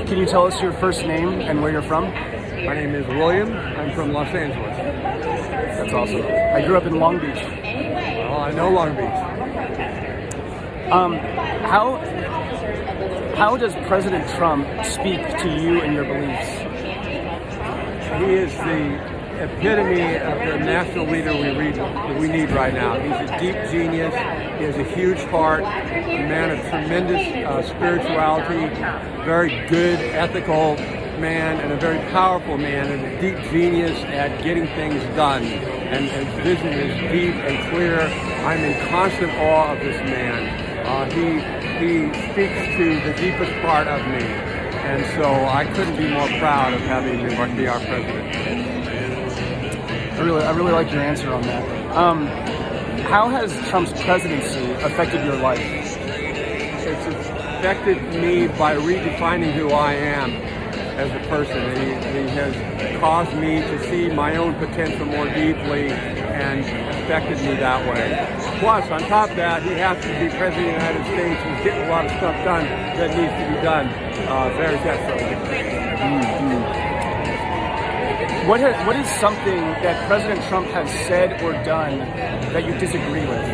Can you tell us your first name and where you're from? My name is William. I'm from Los Angeles. That's awesome. I grew up in Long Beach. Well, I know Long Beach. How does President Trump speak to you and your beliefs? He is the epitome of the national leader we need right now. He's a deep genius. He has a huge heart, a man of tremendous spirituality, very good, ethical man, and a very powerful man, and a deep genius at getting things done. And his vision is deep and clear. I'm in constant awe of this man. He speaks to the deepest part of me, and so I couldn't be more proud of having him be our president. I really like your answer on that. How has Trump's presidency affected your life? It's affected me by redefining who I am as a person. He has caused me to see my own potential more deeply and affected me that way. Plus, on top of that, he has to be president of the United States and get a lot of stuff done that needs to be done very desperately. What is something that President Trump has said or done that you disagree with?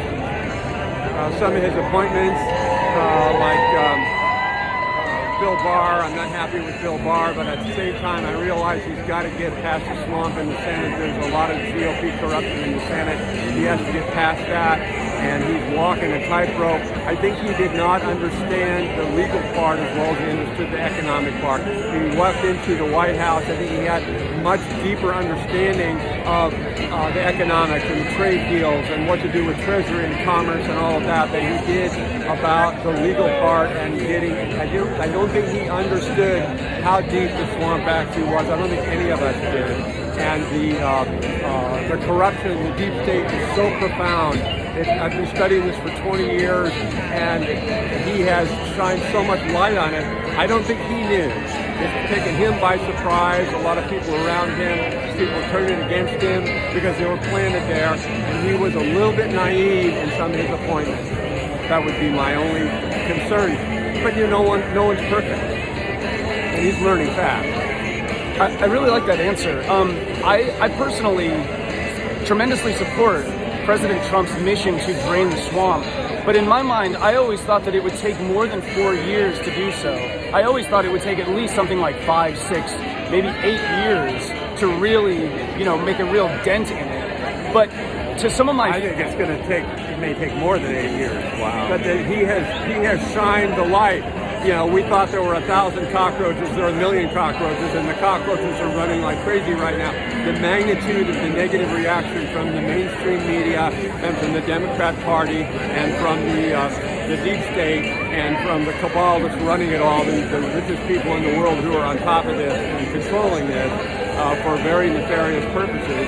Some of his appointments, like Bill Barr. I'm not happy with Bill Barr, but at the same time, I realize he's got to get past the swamp in the Senate. There's a lot of GOP corruption in the Senate. He has to get past that, and he's walking a tightrope. I think he did not understand the legal part as well as he understood the economic part. He walked into the White House. I think he had much deeper understanding of the economics and the trade deals and what to do with Treasury and commerce and all of that than he did about the legal part and getting. I don't think he understood how deep the swamp actually was. I don't think any of us did. And the corruption, the deep state is so profound. I've been studying this for 20 years, and he has shined so much light on it. I don't think he knew. It's taken him by surprise. A lot of people around him, people turning against him because they were planted there, and he was a little bit naive in some of his appointments. That would be my only concern. But no one's perfect, and he's learning fast. I really like that answer. I personally tremendously support President Trump's mission to drain the swamp. But in my mind, I always thought that it would take more than 4 years to do so. I always thought it would take at least something like 5, 6, maybe 8 years to really, make a real dent in it. But to some of my... I think it may take more than 8 years. Wow. But he has shined the light. We thought there were 1,000 cockroaches, there are 1 million cockroaches, and the cockroaches are running like crazy right now. The magnitude of the negative reaction from the mainstream media and from the Democrat Party and from the deep state and from the cabal that's running it all, the richest people in the world who are on top of this and controlling this for very nefarious purposes.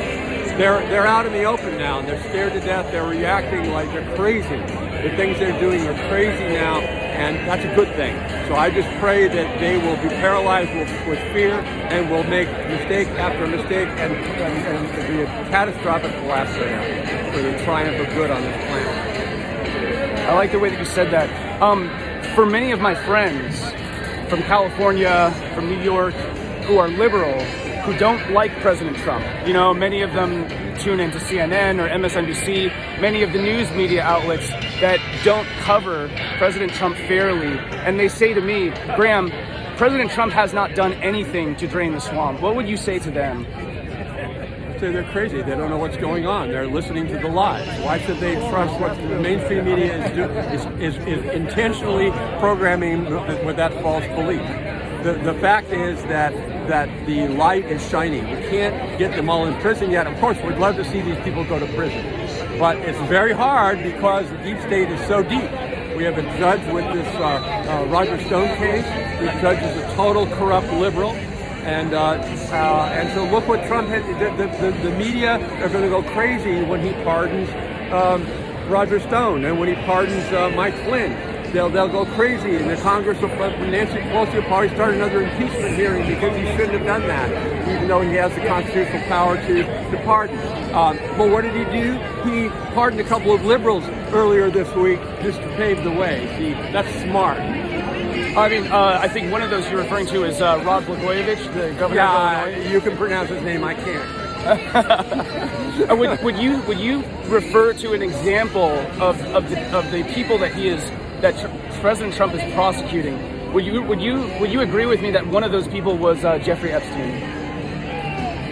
They're out in the open now, and they're scared to death. They're reacting like they're crazy. The things they're doing are crazy now, and that's a good thing. So I just pray that they will be paralyzed with fear and will make mistake after mistake and be a catastrophic collapse for the triumph of good on this planet. I like the way that you said that. For many of my friends from California, from New York, who are liberal, who don't like President Trump. Many of them tune into CNN or MSNBC, many of the news media outlets that don't cover President Trump fairly. And they say to me, Graham, President Trump has not done anything to drain the swamp. What would you say to them? Say they're crazy. They don't know what's going on. They're listening to the lies. Why should they trust what the mainstream media is intentionally programming with that false belief? The fact is that the light is shining. We can't get them all in prison yet. Of course, we'd love to see these people go to prison. But it's very hard because the deep state is so deep. We have a judge with this Roger Stone case. The judge is a total corrupt liberal. And so look what Trump had. The media are going to go crazy when he pardons Roger Stone and when he pardons Mike Flynn. They'll go crazy, and the Congress will. Nancy Pelosi will probably start another impeachment hearing because he shouldn't have done that, even though he has the constitutional power to pardon. But what did he do? He pardoned a couple of liberals earlier this week just to pave the way. See, that's smart. I mean, I think one of those you're referring to is Rod Blagojevich, the governor of Illinois. You can pronounce his name. I can't. would you refer to an example of the people that President Trump is prosecuting? Would you agree with me that one of those people was Jeffrey Epstein?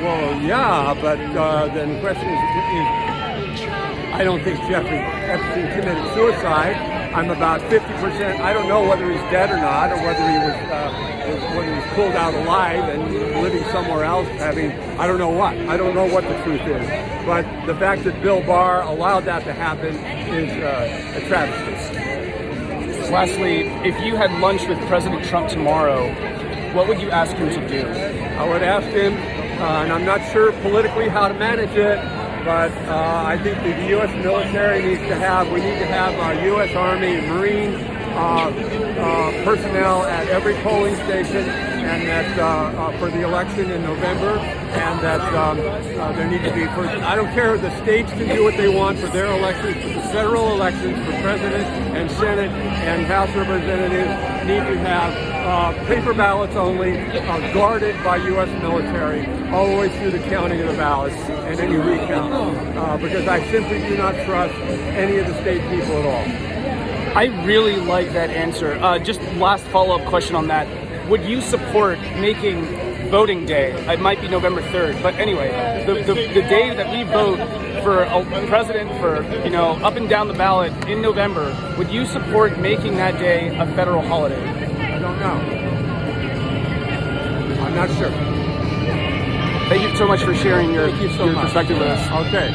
Well, yeah, but then the question is, I don't think Jeffrey Epstein committed suicide. I'm about 50%. I don't know whether he's dead or not, or whether he was pulled out alive and living somewhere else. I don't know what. I don't know what the truth is. But the fact that Bill Barr allowed that to happen is a travesty. Lastly, if you had lunch with President Trump tomorrow, what would you ask him to do? I would ask him, and I'm not sure politically how to manage it, but I think the U.S. military we need to have U.S. Army and Marine personnel at every polling station, and that for the election in November, and that there need to be, I don't care, the states can do what they want for their elections, but the federal elections for President and Senate and House Representatives need to have paper ballots only, guarded by U.S. military, all the way through the counting of the ballots and any recount, because I simply do not trust any of the state people at all. I really like that answer. Just last follow-up question on that. Would you support making voting day? It might be November 3rd, but anyway, the day that we vote for a president, for up and down the ballot in November, would you support making that day a federal holiday? I don't know. I'm not sure. Thank you so much for sharing your perspective with us. Okay.